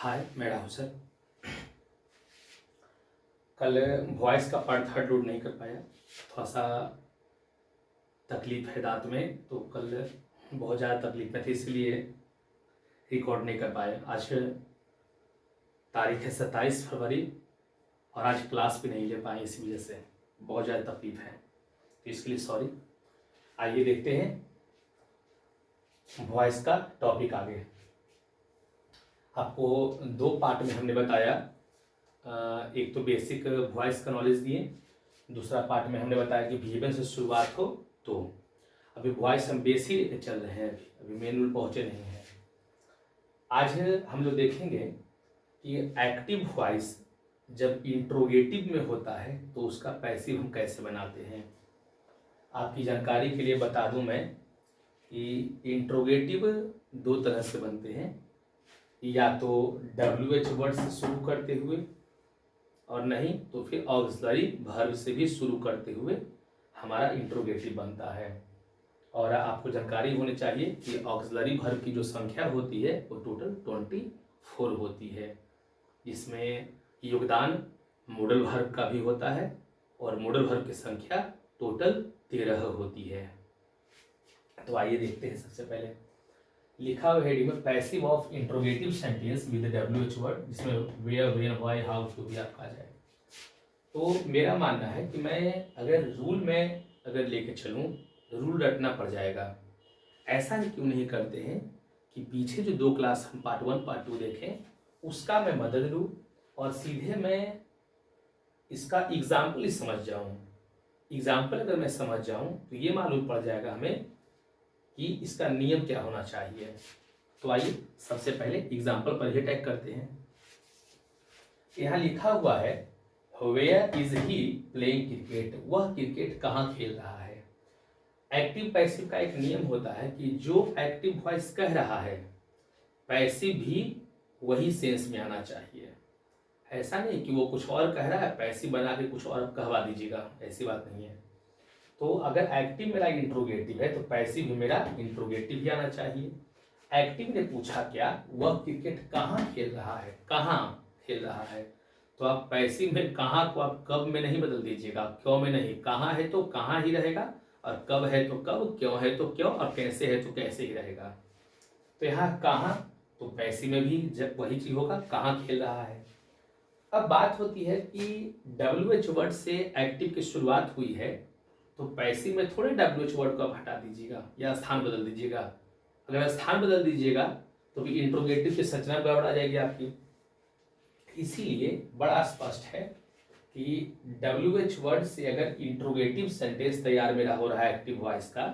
हाय, मैं राहुल सर। कल वॉइस का पार्ट थर्ड लोड नहीं कर पाया, थोड़ा सा तकलीफ है दांत में, तो कल बहुत ज़्यादा तकलीफ में थी, इसलिए रिकॉर्ड नहीं कर पाए। आज तारीख है 27 फरवरी और आज क्लास भी नहीं ले पाए, इसी वजह से बहुत ज़्यादा तकलीफ है, तो इसके लिए सॉरी। आइए देखते हैं वॉइस का टॉपिक आगे। आपको दो पार्ट में हमने बताया, एक तो बेसिक वॉइस का नॉलेज दिए, दूसरा पार्ट में हमने बताया कि बिहेवियर से शुरुआत हो। तो अभी वॉइस हम बेसिक चल रहे हैं, अभी मेन रूल पहुंचे नहीं हैं। आज हम लोग देखेंगे कि एक्टिव वॉइस जब इंट्रोगेटिव में होता है तो उसका पैसिव हम कैसे बनाते हैं। आपकी जानकारी के लिए बता दूं मैं कि इंट्रोगेटिव दो तरह से बनते हैं, या तो WH वर्ड से शुरू करते हुए, और नहीं तो फिर ऑक्सिलरी वर्ब से भी शुरू करते हुए हमारा इंट्रोगेटिव बनता है। और आपको जानकारी होनी चाहिए कि ऑक्सिलरी वर्ब की जो संख्या होती है वो टोटल 24 होती है, जिसमें योगदान मोडल वर्ब का भी होता है और मोडल वर्ब की संख्या टोटल 13 होती है। तो आइए देखते हैं। सबसे पहले लिखा हुआ हेडिंग में passive of interrogative sentence with WH word, जिसमें where, when, why, how to भी आपका आ जाए। तो मेरा मानना है कि मैं अगर रूल में अगर लेके चलूँ, रूल रटना पड़ जाएगा। ऐसा ही क्यों नहीं करते हैं कि पीछे जो दो क्लास हम पार्ट 1 पार्ट 2 देखें उसका मैं बदल लूँ और सीधे मैं इसका एग्जाम्पल ही समझ जाऊँ। एग्जाम्पल अगर मैं समझ जाऊँ तो ये मालूम पड़ जाएगा हमें कि इसका नियम क्या होना चाहिए। तो आइए सबसे पहले एग्जाम्पल पर ही टैग करते हैं। यहाँ लिखा हुआ है where is he playing cricket, वह क्रिकेट कहाँ खेल रहा है। एक्टिव पैसिव का एक नियम होता है कि जो एक्टिव वॉइस कह रहा है पैसिव भी वही सेंस में आना चाहिए। ऐसा नहीं कि वो कुछ और कह रहा है पैसिव बना के कुछ और कहवा दीजिएगा, ऐसी बात नहीं है। तो अगर एक्टिव मेरा इंट्रोगेटिव है तो पैसिव भी मेरा इंट्रोगेटिव ही आना चाहिए। एक्टिव ने पूछा क्या, वह क्रिकेट कहाँ खेल रहा है, कहाँ खेल रहा है, तो आप पैसिव में कहाँ को आप कब में नहीं बदल दीजिएगा, क्यों में नहीं। कहाँ है तो कहाँ ही रहेगा, और कब है तो कब, क्यों है तो क्यों, और कैसे है तो कैसे ही रहेगा। तो यहाँ कहाँ तो पैसिव में भी जब वही चीज होगा, कहाँ खेल रहा है। अब बात होती है कि WH वर्ड से एक्टिव की शुरुआत हुई है, तो पैसिव में थोड़े WH वर्ड को आप हटा दीजिएगा या स्थान बदल दीजिएगा। अगर स्थान बदल दीजिएगा तो भी इंट्रोगेटिव की संरचना गड़बड़ आ जाएगी आपकी। इसीलिए बड़ा स्पष्ट है कि WH वर्ड से अगर इंट्रोगेटिव सेंटेंस तैयार मेरा हो रहा है एक्टिव वॉइस का,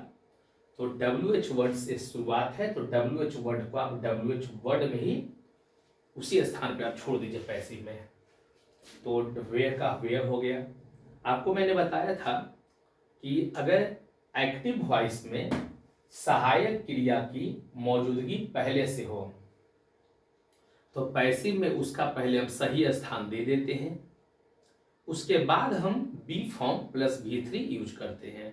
तो WH वर्ड से शुरुआत है तो WH वर्ड को आप WH वर्ड में ही उसी स्थान पे आप छोड़ दीजिए पैसिव में। तो वेयर का वेयर हो गया। आपको मैंने बताया था कि अगर एक्टिव वॉइस में सहायक क्रिया की मौजूदगी पहले से हो तो पैसिव में उसका पहले हम सही स्थान दे देते हैं, उसके बाद हम B form plus V3 use करते हैं।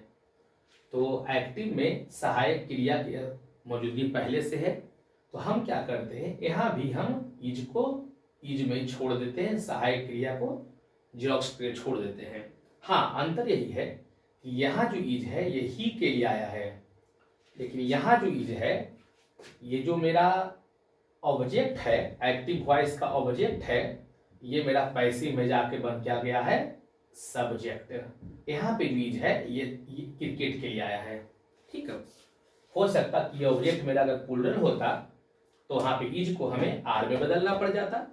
तो एक्टिव में सहायक क्रिया की मौजूदगी पहले से है तो हम क्या करते हैं, यहाँ भी हम इज को इज में छोड़ देते हैं, सहायक क्रिया को जीरोक्स पे छोड़ देते हैं। हाँ, अंतर यही है कि यहाँ जो इज है ये ही के लिए आया है, लेकिन यहाँ जो इज है ये जो मेरा ऑब्जेक्ट है, एक्टिव वॉइस का ऑब्जेक्ट है, ये मेरा पैसिव में जाके बन क्या गया है, सब्जेक्ट। यहाँ पे जो इज है ये क्रिकेट के लिए आया है। ठीक है, हो सकता कि ये ऑब्जेक्ट मेरा अगर प्लूरल होता तो वहाँ पे इज को हमें आर में बदलना पड़ जाता,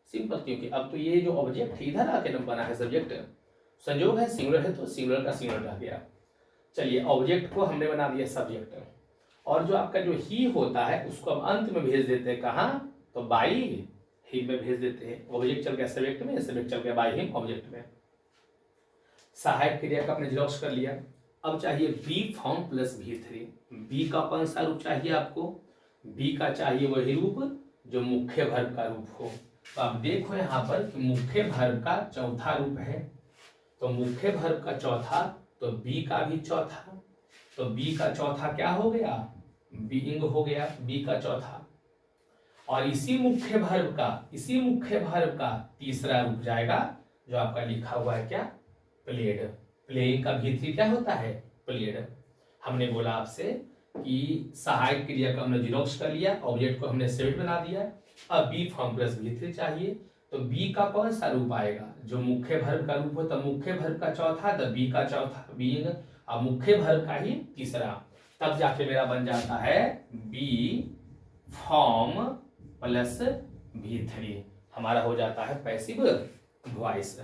सिंपल, क्योंकि अब तो ये जो ऑब्जेक्ट है इधर आके न बना है सब्जेक्ट, संयोग है सिंगुलर है तो सिंगुलर का सिंगुलर रह गया। चलिए, ऑब्जेक्ट को हमने बना दिया सब्जेक्ट, और जो आपका जो ही होता है उसको हम अंत में भेज देते हैं, कहाँ, तो बाई हिम में भेज देते हैं। ऑब्जेक्ट चल गया सब्जेक्ट में, सब्जेक्ट चल गया बाई हिम ऑब्जेक्ट में। सहायक क्रिया का आपने जीरोक्स कर लिया। अब चाहिए B form plus V3। B का कौन सा रूप चाहिए आपको, बी का चाहिए वही रूप जो मुख्य वर्ब का रूप हो। तो आप देखो यहाँ पर कि मुख्य वर्ब का चौथा रूप है, तो मुख्य वर्ब का चौथा तो बी का भी चौथा, तो बी का चौथा क्या हो गया, बीइंग हो गया बी का चौथा। और इसी मुख्य वर्ब का तीसरा रूप जाएगा जो आपका लिखा हुआ है क्या, प्लेड। प्लेइंग का भी क्या होता है, प्लेड। हमने बोला आपसे कि सहायक क्रिया का हमने जीरोक्स कर लिया, ऑब्जेक्ट को हमने सेट बना दिया। अब बी फॉर्म प्लस भी चाहिए, तो बी का कौन सा रूप आएगा, जो मुख्य वर्ब का रूप हो, तो मुख्य वर्ब का चौथा, तो बी का चौथा बीइंग, अब मुख्य वर्ब का ही तीसरा, तब जाके मेरा बन जाता है बी फॉर्म प्लस भी3, हमारा हो जाता है पैसिव वॉइस।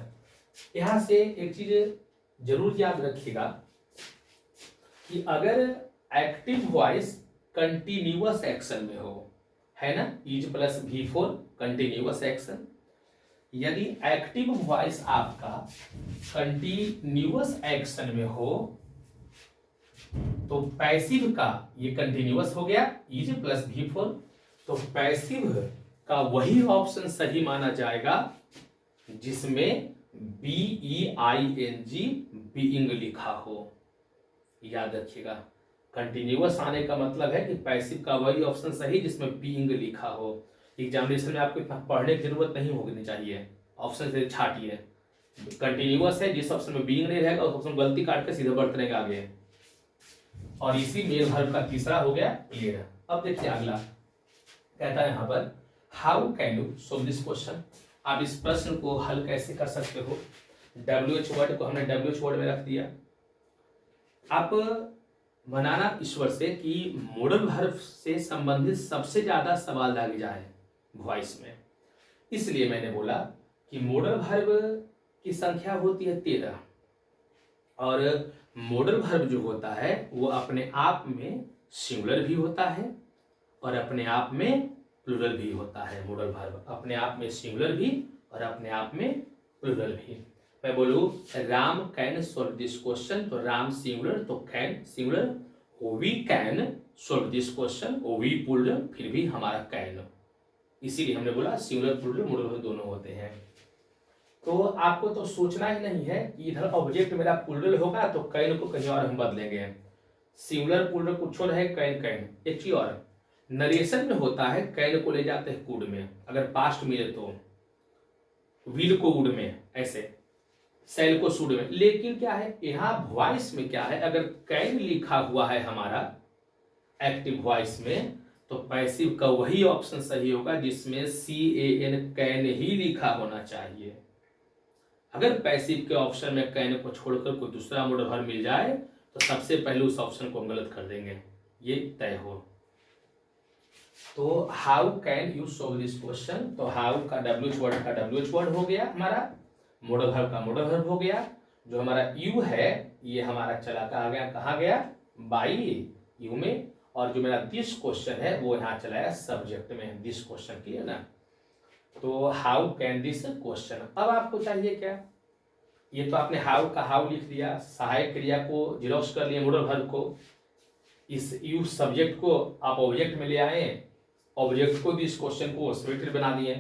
यहां से एक चीज जरूर याद रखिएगा कि अगर एक्टिव वॉइस कंटिन्यूअस एक्शन में हो, है ना, is plus V4 continuous action, यदि एक्टिव वॉइस आपका कंटिन्यूअस एक्शन में हो तो पैसिव का ये कंटिन्यूअस हो गया इज प्लस V4, तो पैसिव का वही ऑप्शन सही माना जाएगा जिसमें BEING बीइंग लिखा हो। याद रखिएगा, कंटिन्यूअस आने का मतलब है कि पैसिव का वही ऑप्शन सही जिसमें बीइंग लिखा हो। एग्जामिनेशन में आपको इतना पढ़ने की जरूरत नहीं होनी चाहिए, ऑप्शन से छाटिए। कंटिन्यूअस है, जिस ऑप्शन में बीइंग नहीं रहेगा उस ऑप्शन गलती काट के सीधे बढ़ते रहेगा आगे। और इसी मेन वर्ब का तीसरा हो गया क्लियर। अब देखिए अगला कहता है यहाँ पर how can you solve this question, आप इस प्रश्न को हल कैसे कर सकते हो। WH वर्ड को हमने WH वर्ड में रख दिया। आप मनाना ईश्वर से कि मॉडल वर्ब से संबंधित सबसे ज्यादा सवाल दागे जाए वॉइस में, इसलिए मैंने बोला कि मॉडल वर्ब की संख्या होती है 13, और मॉडल वर्ब जो होता है वो अपने आप में सिंगुलर भी होता है और अपने आप में प्लूरल भी होता है। मॉडल वर्ब अपने आप में सिंगुलर भी और अपने आप में प्लूरल भी। मैं बोलूं Ram can solve this question, तो राम सिंगुलर तो can singular, we can solve this question, we plural फिर भी हमारा कैन, इसीलिए हमने बोला सिंगुलर प्लूरल मॉडल दोनों होते हैं। तो आपको तो सोचना ही नहीं है कि इधर ऑब्जेक्ट मेरा प्लूरल होगा तो कैन को कहीं और हम बदलेंगे, सिंगुलर प्लूरल कुछ और है, कैन कैन। एक चीज और नरेशन में होता है, कैन को ले जाते हैं कुड में, अगर पास्ट मिले तो विल को वुड में, ऐसे सेल को शुड में। लेकिन क्या है यहाँ वॉइस में क्या है, अगर कैन लिखा हुआ है हमारा एक्टिव वॉइस में तो पैसिव का वही ऑप्शन सही होगा जिसमें CAN कैन ही लिखा होना चाहिए। अगर पैसिव के ऑप्शन में कैन को छोड़कर कोई दूसरा मॉडल वर्ब मिल जाए तो सबसे पहले उस ऑप्शन को हम गलत कर देंगे, ये तय हो। तो how can you solve this question, तो हाउ का WH वर्ड का WH वर्ड हो गया हमारा, मॉडल वर्ब का मॉडल वर्ब हो गया, जो हमारा यू है ये हमारा चला आ गया, कहाँ गया, बाई यू में, और जो मेरा दिस क्वेश्चन है वो यहाँ चला गया सब्जेक्ट में, दिस क्वेश्चन क्लियर ना। तो हाउ कैन दिस क्वेश्चन, अब आपको चाहिए क्या, ये तो आपने हाउ का हाउ लिख दिया, सहायक क्रिया को जीरोक्स कर लिए मॉडल वर्ब को, इस यू सब्जेक्ट को आप ऑब्जेक्ट में ले आए, ऑब्जेक्ट को दिस क्वेश्चन को सब्जेक्ट बना दिए।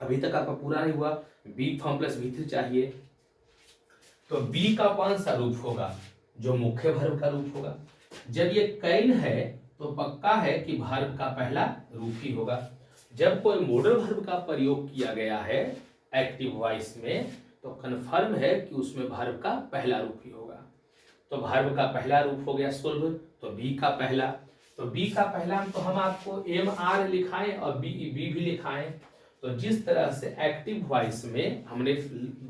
अभी तक आपका पूरा नहीं हुआ, बी फॉर्म प्लस भी3 चाहिए, तो बी का कौन सा रूप होगा, जो मुख्य वर्ब का रूप होगा। जब ये कैन है तो पक्का है कि वर्ब का पहला रूप ही होगा। जब कोई मॉडल वर्ब का प्रयोग किया गया है एक्टिव वॉइस में तो कन्फर्म है कि उसमें वर्ब का पहला रूप ही होगा। तो वर्ब का पहला रूप हो गया सोल्व, तो बी का पहला, तो बी का पहला तो हम आपको MR लिखाएं और बी भी लिखाएं। तो जिस तरह से एक्टिव वॉइस में हमने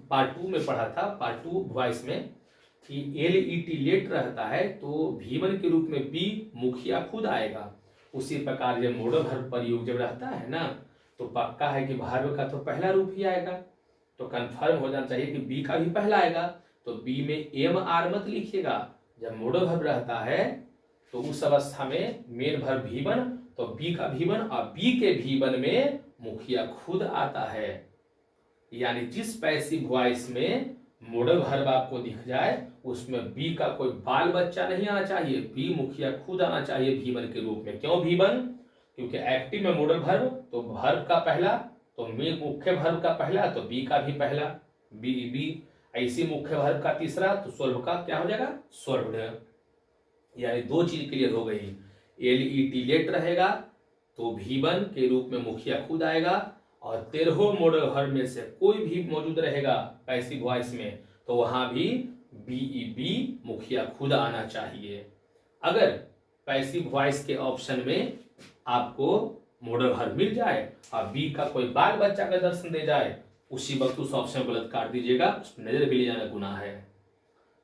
पार्ट 2 में पढ़ा था, पार्ट 2 वॉइस में कि LET लेट रहता है तो V1 के रूप में बी मुखिया खुद आएगा, उसी प्रकार जब मॉडल वर्ब प्रयोग जब रहता है ना तो पक्का है कि वर्ब का तो पहला रूप ही आएगा। तो कंफर्म हो जाना चाहिए कि बी का भी पहला आएगा, तो बी में MR मत लिखिएगा। जब मॉडल वर्ब रहता है तो उस अवस्था में मेन वर्ब V1, तो बी का V1 और बी के V1 में मुखिया खुद आता है। यानी जिस पैसिव वॉइस में मॉडल वर्ब आपको दिख जाए उसमें बी का कोई बाल बच्चा नहीं आना चाहिए, बी मुखिया खुद आना चाहिए V1 के रूप में। क्यों V1? क्योंकि एक्टिव में मॉडल वर्ब तो वर्ब का पहला, तो मुख्य वर्ब का पहला तो बी का भी पहला, बी ऐसी मुख्य वर्ब का तीसरा, तो सोल्व का क्या हो जाएगा, सोल्व्ड। यानी दो चीज क्लियर हो गई, LET लेट रहेगा तो V1 के रूप में मुखिया खुद आएगा, और 13 मॉडल हर में से कोई भी मौजूद रहेगा पैसिव वॉइस में तो वहां भी BEB मुखिया खुद आना चाहिए। अगर पैसिव वॉइस के ऑप्शन में आपको मॉडल हर मिल जाए और बी का कोई बाल बच्चा का दर्शन दे जाए, उसी वक्त उस ऑप्शन को गलत काट दीजिएगा, उस नजर भी ले जाना गुनाह है।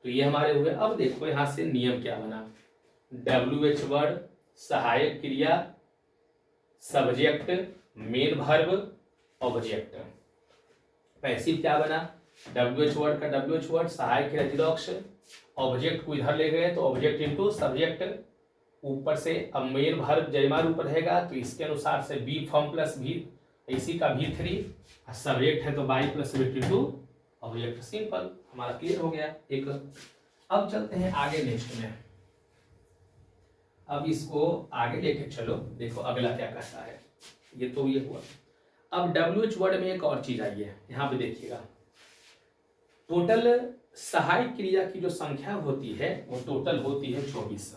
तो ये हमारे हुए। अब देखो यहां से नियम क्या बना। WH वर्ड, सहायक क्रिया, subject, main verb, object. Passive क्या बना, WH वर्ड का WH वर्ड, सहायक क्रिया जीरोक्स, ऑब्जेक्ट को इधर ले गए तो ऑब्जेक्ट इनटू सब्जेक्ट, ऊपर से अब मेन वर्ब जयमार ऊपर रहेगा तो इसके अनुसार से बी फॉर्म प्लस भी इसी का V3, सब्जेक्ट है तो by plus subject into object. Simple, हमारा क्लियर हो गया एक। अब चलते हैं आगे नेक्स्ट में। अब इसको आगे लेके चलो, देखो अगला क्या कहता है। ये तो ये हुआ। अब WH वर्ड में एक और चीज आई है, यहाँ पे देखिएगा। टोटल सहायक क्रिया की जो संख्या होती है वो टोटल होती है 24।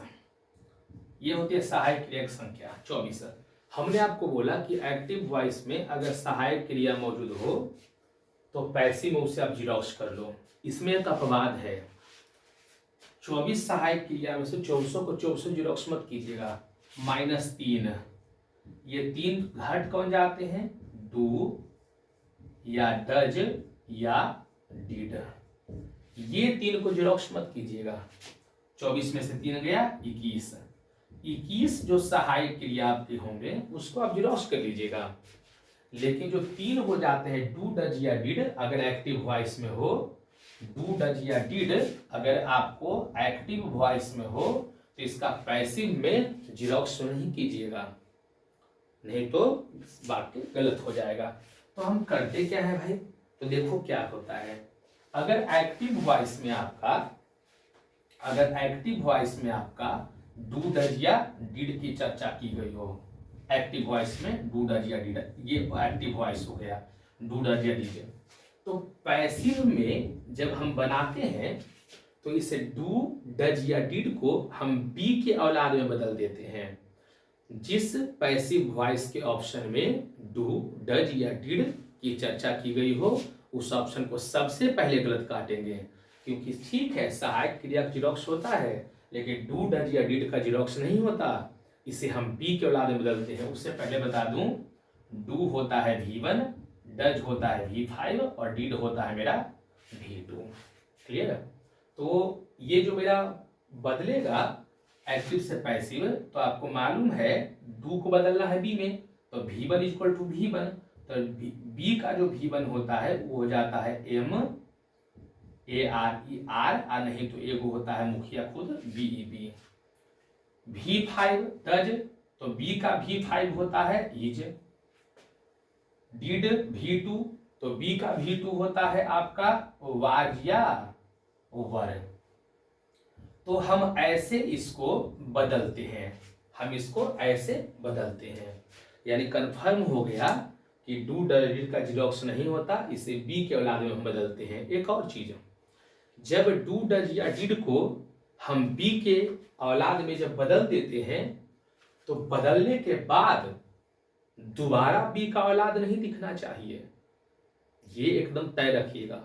ये होती है सहायक क्रिया की संख्या 24। हमने आपको बोला कि एक्टिव वॉइस में अगर सहायक क्रिया मौजूद हो तो पैसिव में उसे आप जीरोक्स कर लो। इसमें एक अपवाद है, 24 सहायक क्रिया में से 24 को 24 जीरोक्स मत कीजिएगा, -3। ये 3 घट कौन जाते हैं, डू या डज या डिड। ये 3 को जीरोक्स मत कीजिएगा। 24 में से 3 गया 21 जो सहायक क्रिया आपके होंगे उसको आप जीरोक्स कर लीजिएगा। लेकिन जो 3 हो जाते हैं डू डज या डिड, अगर एक्टिव वॉइस में हो, डू डज या डिड अगर आपको एक्टिव वॉइस में हो तो इसका पैसिव में जीरोक्स नहीं कीजिएगा, नहीं तो वाक्य गलत हो जाएगा। तो हम करते क्या है भाई, तो देखो क्या होता है। अगर एक्टिव वॉइस में आपका डू डज या डिड की चर्चा की गई हो, एक्टिव वॉइस में डू डज या डिड, ये एक्टिव वॉइस हो गया डू डज या डिड। तो पैसिव में जब हम बनाते हैं तो इसे डू डज या डिड को हम बी के औलाद में बदल देते हैं। जिस पैसिव वॉइस के ऑप्शन में डू डज या डिड की चर्चा की गई हो उस ऑप्शन को सबसे पहले गलत काटेंगे, क्योंकि ठीक है सहायक क्रिया का जीरोक्स होता है लेकिन डू डज या डिड का जीरोक्स नहीं होता, इसे हम बी के औलाद में बदलते हैं। उससे पहले बता दूं, डू होता है V1, डज होता है V5 और डिड होता है मेरा V2। क्लियर? तो ये जो मेरा बदलेगा एक्टिव से पैसिव, तो आपको मालूम है डू को बदलना है बी में, तो V1 इक्वल टू V1, तो बी का जो V1 होता है वो हो जाता है MARER, और नहीं तो एगो होता है मुखिया खुद BEB। V5 डज, तो बी का V5 होता है इज। डिड V2, तो बी का V2 होता है आपका वाज या वर। तो हम ऐसे इसको बदलते हैं, यानी कंफर्म हो गया कि डू डज डिड का जीरोक्स नहीं होता, इसे बी के औलाद में हम बदलते हैं। एक और चीज, जब डू डज या डिड को हम बी के औलाद में जब बदल देते हैं तो बदलने के बाद दोबारा बी का औलाद नहीं दिखना चाहिए, ये एकदम तय रखिएगा।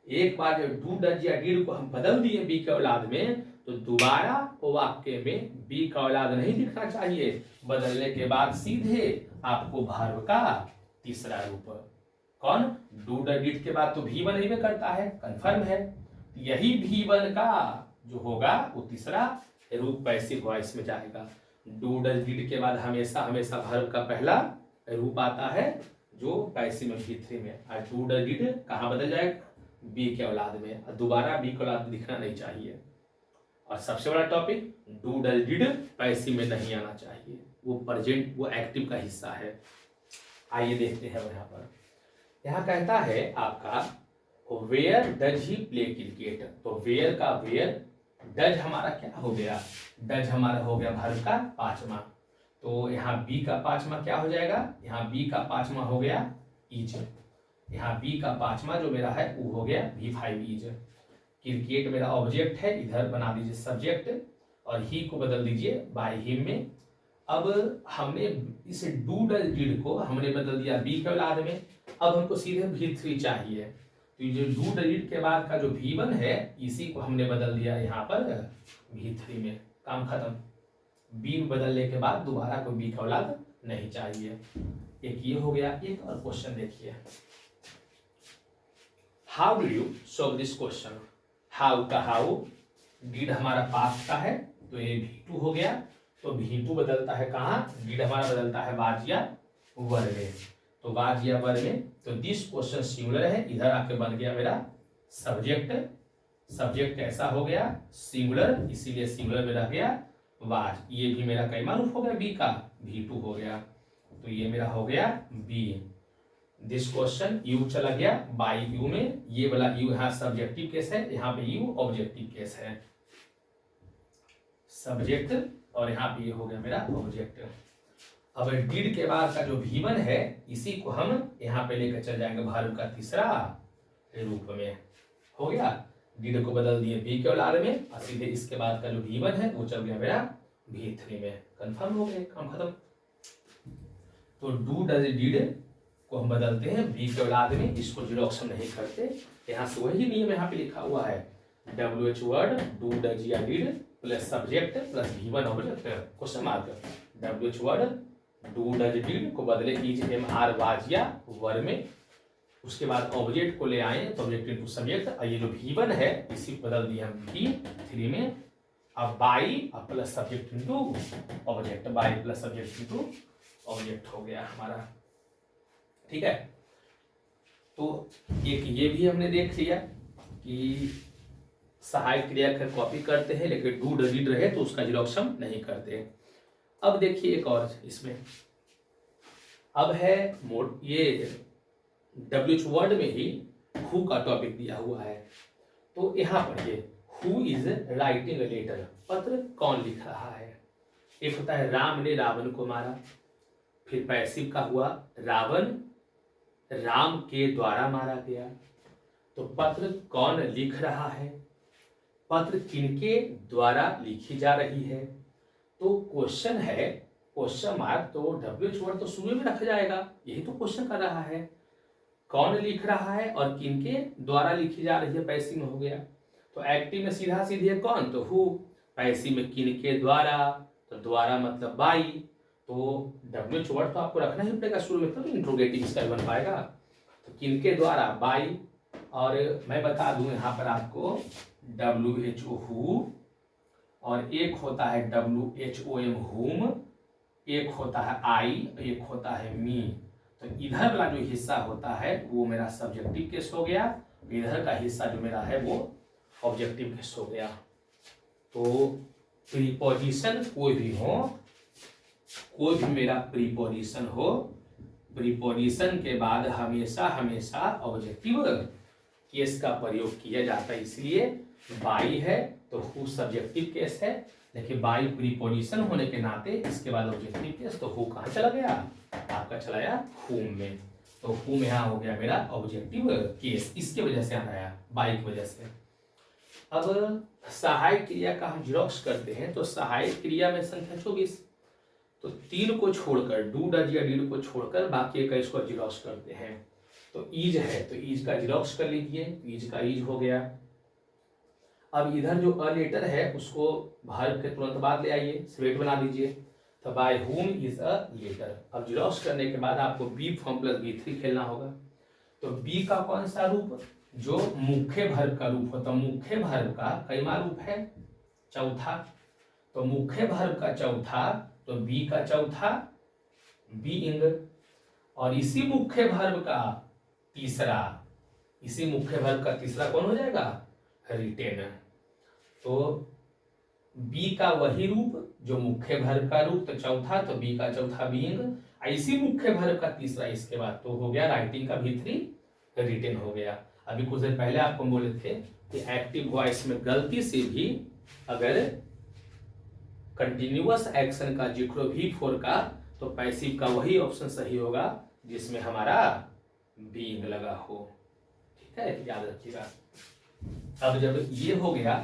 एक बार जब डू डज या डिड को हम बदल दिए बी के औलाद में तो दोबारा वाक्य में बी का औलाद नहीं दिखना चाहिए। बदलने के बाद सीधे आपको वर्ब का तीसरा रूप, कौन, डू डज डिड के बाद तो V1 ही में करता है, कंफर्म है। यही V1 का जो होगा वो तीसरा रूप पैसिव वॉइस में जाएगा। डू डज डिड के बाद हमेशा वर्ब का पहला रूप आता है जो पैसिव में V3 में, और डू डज डिड कहाँ बदल जाएगा, बी के औलाद में, और दोबारा बी के औलाद दिखना नहीं चाहिए। और सबसे बड़ा topic, do does did passive में नहीं आना चाहिए, वो प्रेजेंट, वो एक्टिव का हिस्सा है। आइए देखते हैं यहाँ कहता है आपका where does he play cricket. तो वेयर का वेयर, डज हमारा क्या हो गया, डज हमारा हो गया वर्ब का 5वां, तो यहाँ बी का 5वां क्या हो जाएगा, यहाँ बी का 5वां हो गया इज। यहाँ बी का 5वां जो मेरा है वो हो गया V5 इज। क्रिकेट मेरा ऑब्जेक्ट है, इधर बना दीजिए सब्जेक्ट और ही को बदल दीजिए बाय हिम में। अब हमने इस डू डज डिड को हमने बदल दिया बी के औलाद में, अब हमको सीधे V3 चाहिए, तो ये जो डू डज डिड के बाद का जो V1 है इसी को हमने बदल दिया यहाँ पर V3 में, काम खत्म। बी में बदलने के बाद दोबारा कोई बी का औलाद नहीं चाहिए। एक ये हो गया। एक और क्वेश्चन देखिए, how do you solve this question. How का हाउ, डिड हमारा पास्ट का है तो ये V2 हो गया, तो V2 बदलता है कहाँ, डिड हमारा बदलता है वाजिया वर्ग में, तो वाजिया वर्ग में, तो दिस क्वेश्चन सिंगुलर है, इधर आके बन गया मेरा सब्जेक्ट, सब्जेक्ट कैसा हो गया सिंगुलर, इसीलिए सिंगुलर में रह गया वाज। ये भी मेरा कैमा रूप हो गया बी का, V2 हो गया, तो ये मेरा हो गया बी। दिस क्वेश्चन यू चला गया बाई यू में, ये वाला यू यहाँ सब्जेक्टिव केस है, यहाँ पे यू ऑब्जेक्टिव केस है, सब्जेक्ट, और यहाँ पे ये हो गया मेरा ऑब्जेक्ट। अब डिड के बाद का जो V1 है इसी को हम यहाँ पे लेकर चल जाएंगे वर्ब का तीसरा रूप में, हो गया। डिड को बदल दिए बी के औलाद में, और सीधे इसके बाद का जो V1 है वो चल गया मेरा V3 में, कंफर्म हो गया, काम खत्म। तो डू डज डिड को हम बदलते हैं बी के औलाद में, इसको जीरोक्स हम नहीं करते, यहाँ से वही नियम यहाँ पे लिखा हुआ है, WH वर्ड डू डज या did plus subject plus V1 object, question mark. WH word do does did को बदले इज MR वाजिया वर्ग में, उसके बाद ऑब्जेक्ट को ले आए तो ऑब्जेक्ट इनटू सब्जेक्ट, और ये जो V1 है इसी को बदल दिया हम V3 में, अब by plus subject into object, by plus subject into object हो गया हमारा, ठीक है। तो एक ये भी हमने देख लिया कि सहायक क्रिया का कॉपी करते हैं, लेकिन डू डज डिड रहे तो उसका जीरोक्स हम नहीं करते। अब देखिए एक और इसमें, अब है ये WH वर्ड में ही हु का टॉपिक दिया हुआ है, तो यहाँ पर ये who is writing a letter, पत्र कौन लिख रहा है। एक होता है राम ने रावण को मारा, फिर पैसिव का हुआ रावण राम के द्वारा मारा गया, तो पत्र कौन लिख रहा है, पत्र किनके द्वारा लिखी जा रही है, तो क्वेश्चन है क्वेश्चन मार्क, तो WH वर्ड तो शुरू में रखा जाएगा, यही तो क्वेश्चन कर रहा है, कौन लिख रहा है और किनके द्वारा लिखी जा रही है, पैसिव में हो गया। तो एक्टिव में सीधा सीधे कौन, तो हु, पैसिव में किनके द्वारा, तो द्वारा मतलब बाई, तो WH वर्ड तो आपको रखना ही पड़ेगा शुरू में, तो इंट्रोगेटिव इसका बन पाएगा, तो किनके द्वारा बाई, और मैं बता दूं यहाँ पर आपको WHO हु, और एक होता है WHOM हुम, एक होता है आई, एक होता है मी, तो इधर वाला जो हिस्सा होता है वो मेरा सब्जेक्टिव केस हो गया, इधर का हिस्सा जो मेरा है वो ऑब्जेक्टिव केस हो गया। तो प्रीपोजिशन कोई भी हो, कोई भी मेरा प्रीपोजिशन हो, प्रीपोजिशन के बाद हमेशा हमेशा ऑब्जेक्टिव केस का प्रयोग किया जाता है, इसलिए बाई है तो हु सब्जेक्टिव केस है, लेकिन बाई प्रीपोजिशन होने के नाते इसके बाद ऑब्जेक्टिव केस, तो हु कहाँ चला गया, आपका चला गया हुम में, तो हुम यहाँ हो गया मेरा ऑब्जेक्टिव केस, इसके वजह से आया बाई की वजह से। अब सहायक क्रिया का हम जीरोक्स करते हैं, तो सहायक क्रिया में संख्या 24, तो 3 को छोड़कर डू डज या डिड को छोड़कर बाकी 21 को जीरोक्स करते हैं। तो ईज है तो ईज का जीरोक्स कर लीजिए, ईज का ईज हो गया। अब इधर जो अ लेटर है उसको वर्ब के तुरंत बाद ले आइए, स्वेट बना दीजिए, तो by whom is a letter. अब जीरोक्स करने के बाद आपको बी फॉर्म प्लस B3 खेलना होगा, तो बी का कौन सा रूप, जो मुख्य वर्ब का रूप होता है, मुख्य वर्ब का कैमा रूप है, चौथा, तो मुख्य वर्ब का चौथा, तो बी का चौथा बीइंग, और इसी मुख्य वर्ब का तीसरा, इसी मुख्य वर्ब का तीसरा कौन हो जाएगा, रिटेन। तो बी का वही रूप जो मुख्य वर्ब का रूप, तो चौथा, तो बी का चौथा बीइंग, इसी मुख्य वर्ब का तीसरा इसके बाद, तो हो गया राइटिंग का V3 रिटेन हो गया। अभी कुछ देर पहले आपको बोले थे कि एक्टिव वॉइस में गलती से भी अगर कंटिन्यूअस एक्शन का जिक्र V4 का, तो पैसिव का वही ऑप्शन सही होगा जिसमें हमारा बीइंग लगा हो, ठीक है, याद रखिएगा। अब जब ये हो गया,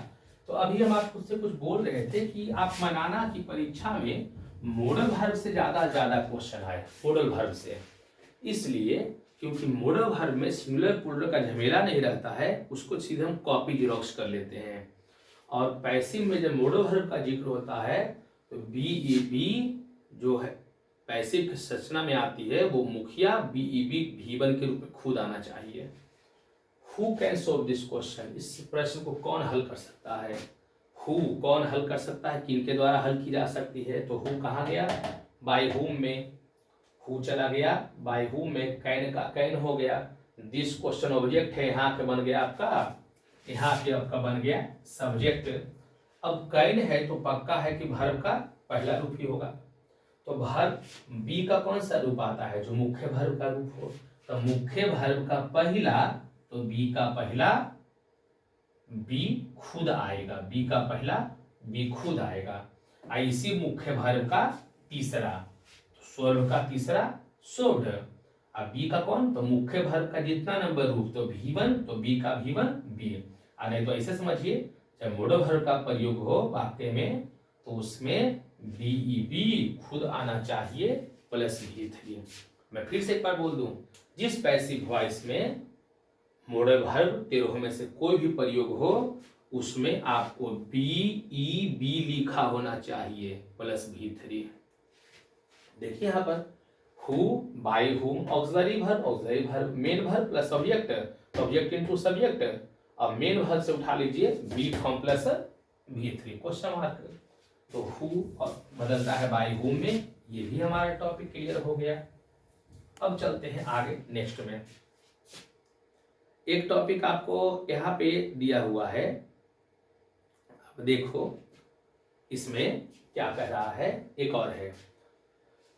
तो अभी हम आपसे कुछ बोल रहे थे कि आप मनाना की परीक्षा में मॉडल वर्ब से ज्यादा क्वेश्चन आए मॉडल वर्ब से, इसलिए क्योंकि मॉडल वर्ब में सिंगुलर प्लूरल का झमेला नहीं रहता है, उसको सीधे हम कॉपी जेरॉक्स कर लेते हैं। और पैसिव में जब मॉडल वर्ब का जिक्र होता है तो बीईबी जो है पैसिव की संरचना में आती है, वो मुखिया बीईबी V1 के रूप में खुद आना चाहिए। Who can solve this question, इस प्रश्न को कौन हल कर सकता है? हु कौन हल कर सकता है, किनके द्वारा हल की जा सकती है? तो हु कहाँ गया, बाय हुम में, हु चला गया बाय हुम में, कैन का कैन हो गया, दिस क्वेश्चन ऑब्जेक्ट है, यहाँ पे बन गया आपका, यहाँ पे आपका बन गया सब्जेक्ट। अब कैन है तो पक्का है कि वर्ब का पहला रूप ही होगा, तो वर्ब बी का कौन सा रूप आता है, जो मुख्य वर्ब का रूप हो, तो मुख्य वर्ब का पहला, तो बी का पहला बी खुद आएगा, बी का पहला बी खुद आएगा। इसी मुख्य वर्ब का तीसरा, तो स्वर्ब का तीसरा सोड, अब बी का कौन, तो मुख्य वर्ब का जितना नंबर रूप तो V1, तो बी का V1 बी। नहीं तो ऐसे समझिए, जब मॉडल वर्ब का प्रयोग हो वाक्य में तो उसमें बीईबी खुद आना चाहिए प्लस V3। मैं फिर से एक बार बोल दूं, जिस पैसिव वॉइस में मॉडल वर्ब 13 में से कोई भी प्रयोग हो उसमें आपको बीईबी लिखा होना चाहिए प्लस V3। देखिए यहाँ पर who by whom auxiliary verb main verb plus object, object into subject, अब मेन वर्ब से उठा लीजिए be form plus V3 question mark, तो हु बदलता है बाय हुम में, ये भी हमारा टॉपिक क्लियर हो गया। अब चलते हैं आगे नेक्स्ट में। एक टॉपिक आपको यहाँ पे दिया हुआ है, अब देखो इसमें क्या कह रहा है, एक और है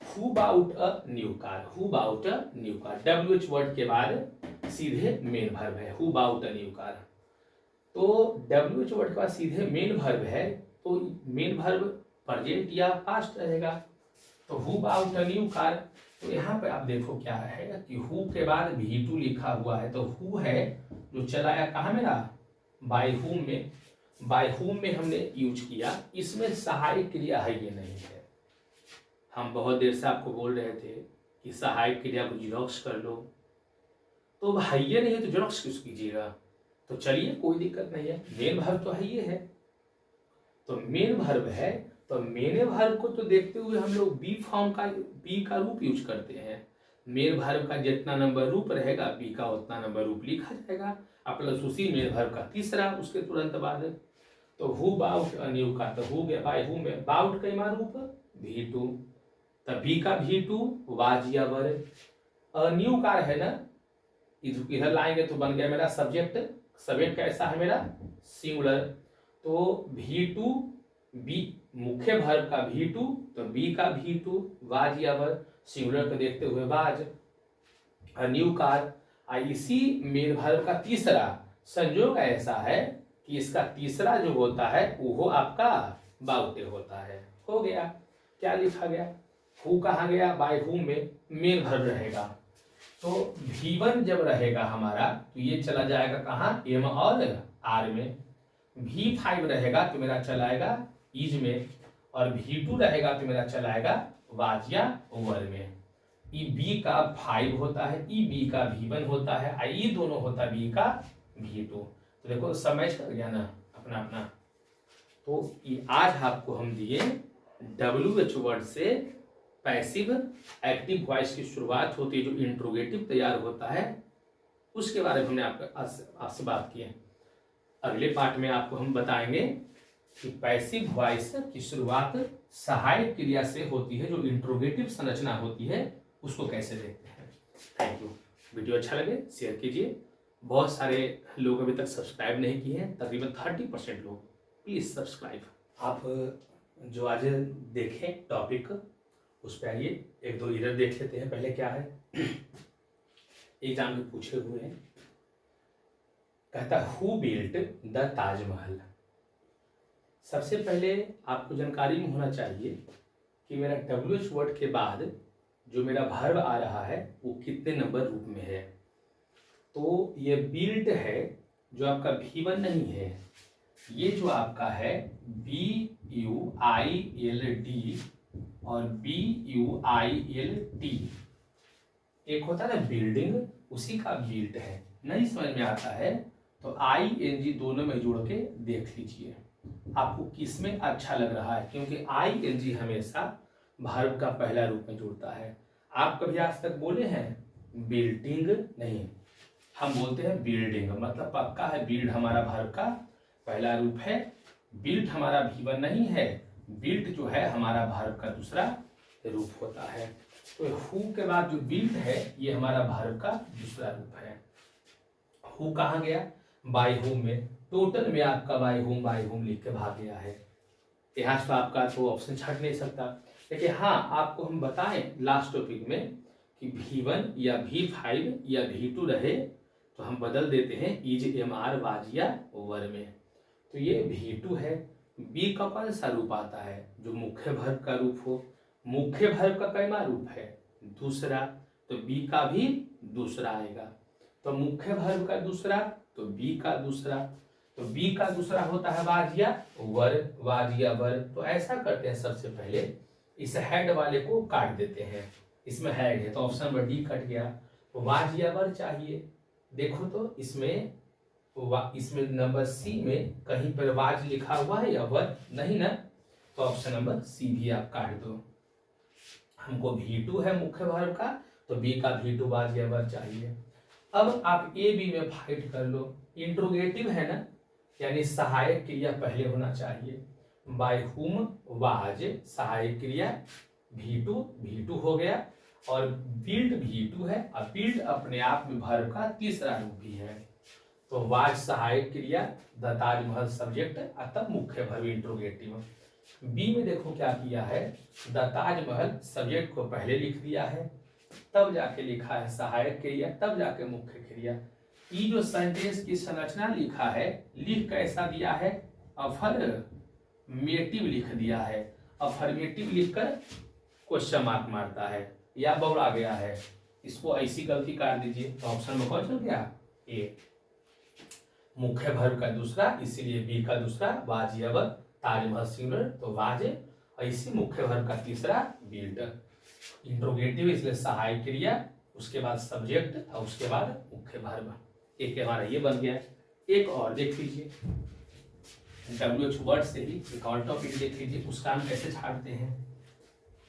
who bought a new car, who bought a new car, WH word के बाद सीधे मेन वर्ब है, who bought a new car, तो WH वर्ड के बाद सीधे मेन वर्ब है, तो मेन वर्ब प्रेजेंट या पास्ट रहेगा, तो who bought a new car, तो यहाँ पे आप देखो क्या है कि हु के बाद V2 लिखा हुआ है, तो हु है जो चलाया कहाँ मेरा, बाय हुम में, बाय हुम में हमने यूज किया, इसमें सहायक क्रिया है ये नहीं है। हम बहुत देर से आपको बोल रहे थे कि सहायक क्रिया को जेरॉक्स कर लो, तो है ये नहीं है तो जेरॉक्स किस कीजिएगा, तो चलिए कोई दिक्कत नहीं है, मेन वर्ब तो है ये है, तो मेन वर्ब है, तो मेन वर्ब को तो देखते हुए हम लोग बी फॉर्म का बी का रूप यूज करते हैं, मेन वर्ब का जितना नंबर रूप रहेगा बी का उतना नंबर रूप लिखा जाएगा, प्लस उसी मेन वर्ब का तीसरा उसके तुरंत बाद, तो who bought a new car, तो हु गया बाय हु में, बाउट का रूप V2, तब बी का V2 वाज या वर, अ न्यू कार है ना, इधर लाएंगे तो बन गया मेरा सब्जेक्ट, सब्जेक्ट कैसा है मेरा सिंगुलर, तो V2 बी मुख्य वर्ब का V2, तो बी का V2 वाज या वर, सिंगुलर को देखते हुए वाज, न्यू कार, इसी मेन वर्ब का तीसरा, संयोग ऐसा है कि इसका तीसरा जो होता है वो आपका बाउटे होता है, हो गया, क्या लिखा गया, हु कहाँ गया बाय हुम में, मेन वर्ब रहेगा, तो V1 जब रहेगा हमारा तो ये चला जाएगा कहाँ, M और R में, V5 रहेगा तो मेरा चलाएगा इज में, और V2 रहेगा तो मेरा चलाएगा वाज या वर में, ई बी का 5 होता है, ई बी का V1 होता है, आई दोनों होता है बी का V2, तो देखो समझ कर गया ना अपना अपना। तो आज आपको हम दिए WH वर्ड से पैसिव एक्टिव वॉइस की शुरुआत होती है, जो इंट्रोगेटिव तैयार होता है, उसके बारे में हमने आपसे बात की है। अगले पार्ट में आपको हम बताएंगे कि पैसिव वॉइस की शुरुआत सहायक क्रिया से होती है, जो इंट्रोगेटिव संरचना होती है उसको कैसे देखते हैं। Thank you. वीडियो अच्छा लगे शेयर कीजिए, बहुत सारे लोग अभी तक सब्सक्राइब नहीं किए हैं, तकरीबन 30% लोग, प्लीज सब्सक्राइब। आप जो आज देखें टॉपिक उस पर आइए, एक दो इरर देख लेते हैं। पहले क्या है, एग्जाम में पूछे हुए हैं, कहता हु बिल्ट द ताजमहल। सबसे पहले आपको जानकारी में होना चाहिए कि मेरा WH वर्ड के बाद जो मेरा वर्ब आ रहा है वो कितने नंबर रूप में है। तो ये बिल्ट है जो आपका V1 नहीं है, ये जो आपका है BUILD और BUILT, एक होता है ना बिल्डिंग, उसी का बिल्ट है। नहीं समझ में आता है तो ING दोनों में जोड़ के देख लीजिए आपको किसमें अच्छा लग रहा है, क्योंकि ING हमेशा वर्ब का पहला रूप में जुड़ता है। आप कभी आज तक बोले हैं बिल्डिंग? नहीं, हम बोलते हैं बिल्डिंग, मतलब पक्का है बिल्ड हमारा वर्ब का पहला रूप है, बिल्ट हमारा V1 नहीं है, बिल्ट जो है हमारा वर्ब का दूसरा रूप होता है। तो हु के बाद जो बिल्ट है ये हमारा वर्ब का दूसरा रूप है। हु कहाँ गया? बाय होम में। टोटल में आपका बाय होम लिख के भाग गया है। यहाँ से आपका तो ऑप्शन छट नहीं सकता, लेकिन हाँ आपको हम बताएं लास्ट टॉपिक में कि V1 या V5 या V2 रहे तो हम बदल देते हैं इज MR वाज या वर में। तो ये V2 है। बी का कौन सा रूप आता है? जो मुख्य वर्ब का रूप हो। मुख्य वर्ब का कैमा रूप है? दूसरा, तो बी का भी दूसरा आएगा। तो मुख्य वर्ब का दूसरा तो बी का दूसरा, तो बी का दूसरा होता है वाज या वर, वाज या वर। तो ऐसा करते हैं, सबसे पहले इस हेड वाले को काट देते हैं, इसमें हेड है तो ऑप्शन नंबर डी कट गया। तो वाज या वर चाहिए, देखो तो इसमें नंबर सी में कहीं पर वाज लिखा हुआ है या वर? नहीं ना, तो ऑप्शन नंबर सी भी आप काट दो। हमको V2 है मुख्य वर्ब का, तो बी का V2 वाज या वर चाहिए। अब आप ए बी में फाइट कर लो, इंट्रोगेटिव है ना, यानी सहायक क्रिया पहले होना चाहिए। बाय हुम वाज सहायक क्रिया, V2 हो गया, और बिल्ट V2 है, और बिल्ट अपने आप में वर्ब का तीसरा रूप भी है। तो वाज सहायक क्रिया, द ताजमहल सब्जेक्ट, तब मुख्य वर्ब इंट्रोगेटिव। बी में देखो क्या किया है, द ताजमहल सब्जेक्ट को पहले लिख दिया है, तब जाके लिखा है सहायक क्रिया, तब जाके मुख्य क्रिया। ये जो सेंटेंस की संरचना लिखा है, लिख कैसा दिया है? अफर्मेटिव लिख दिया है। अफर्मेटिव लिखकर क्वेश्चन मार्क मारता है या बौड़ा गया है, इसको ऐसी गलती काट दीजिए। तो ऑप्शन में कौन चल गया? ए। मुख्य वर्ब का दूसरा, इसीलिए बी का दूसरा वाज या वर, ताजमहल सिंगुलर तो वाज, ऐसी मुख्य वर्ब का तीसरा बिल्ट। इंट्रोगेटिव इसलिए सहायक क्रिया, उसके बाद सब्जेक्ट और उसके बाद मुख्य वर्ब। एक हमारा ये बन गया। एक और देख लीजिए, WH वर्ड से ही एक और टॉपिक देख लीजिए, उसका हम कैसे छाड़ते हैं।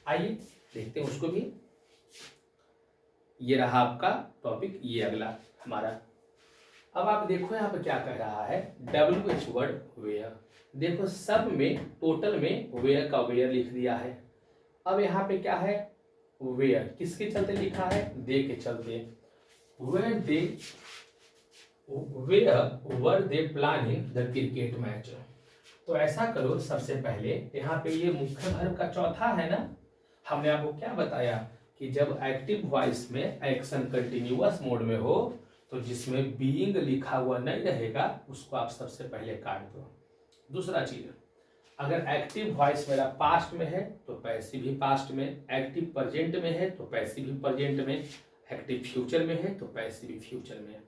आइए देखते हैं उसको भी। ये रहा आपका टॉपिक, ये अगला हमारा। अब आप देखो यहाँ पे क्या कह रहा है, WH वर्ड वेयर। देखो सब में टोटल में वेयर का वेयर लिख दिया है। अब यहाँ पे क्या है? वेयर किसके चलते लिखा है? दे के चलते। Where they were they planning the cricket match. तो ऐसा करो, सबसे पहले यहाँ पे ये मुख्य वर्ब का चौथा है ना, हमने आपको क्या बताया कि जब एक्टिव वॉइस में एक्शन कंटिन्यूअस मोड में हो तो जिसमें बीइंग लिखा हुआ नहीं रहेगा उसको आप सबसे पहले काट दो। दूसरा चीज, अगर एक्टिव वॉइस मेरा पास्ट में है तो पैसिव भी पास्ट में, एक्टिव प्रेजेंट में है तो पैसिव भी प्रेजेंट में, एक्टिव फ्यूचर में है तो पैसिव भी फ्यूचर में।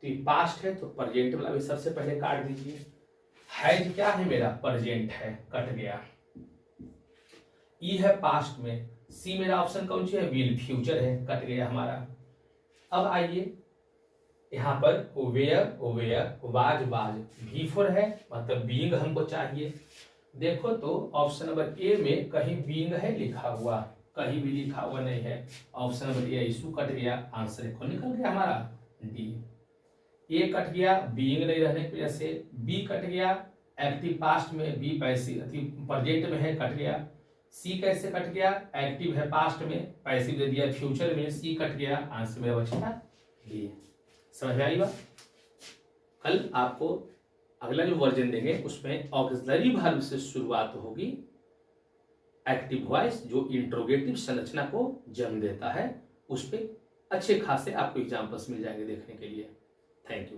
तो ये पास्ट है तो प्रेजेंट वाला भी सबसे पहले काट दीजिए। हैज क्या है मेरा? प्रेजेंट है, कट गया। ई है पास्ट में, सी मेरा ऑप्शन कौन सी है? विल, फ्यूचर है, कट गया हमारा। अब आइए यहाँ पर वेयर वाज V4 है, मतलब बीइंग हमको चाहिए। देखो तो ऑप्शन नंबर ए में कहीं बीइंग है लिखा हुआ? कहीं भी लिखा हुआ नहीं है। Option number A issue cut गया, आंसर कौन निकल गया हमारा? डी। ए कट गया बीइंग नहीं रहने की वजह से, बी कट गया एक्टिव पास्ट में, बी पैसिव प्रेजेंट में है, कट गया। सी कैसे कट गया? एक्टिव है पास्ट में, पैसिव दे दिया फ्यूचर में, सी कट गया, आंसर में बचा डी। समझ में आई बात? कल आपको अगला जो वर्जन देंगे उसमें ऑक्सिलरी वर्ब से शुरुआत होगी, एक्टिव वॉइस जो इंट्रोगेटिव संरचना को जन्म देता है, उस पर अच्छे खासे आपको एग्जाम्पल्स मिल जाएंगे देखने के लिए। Thank you.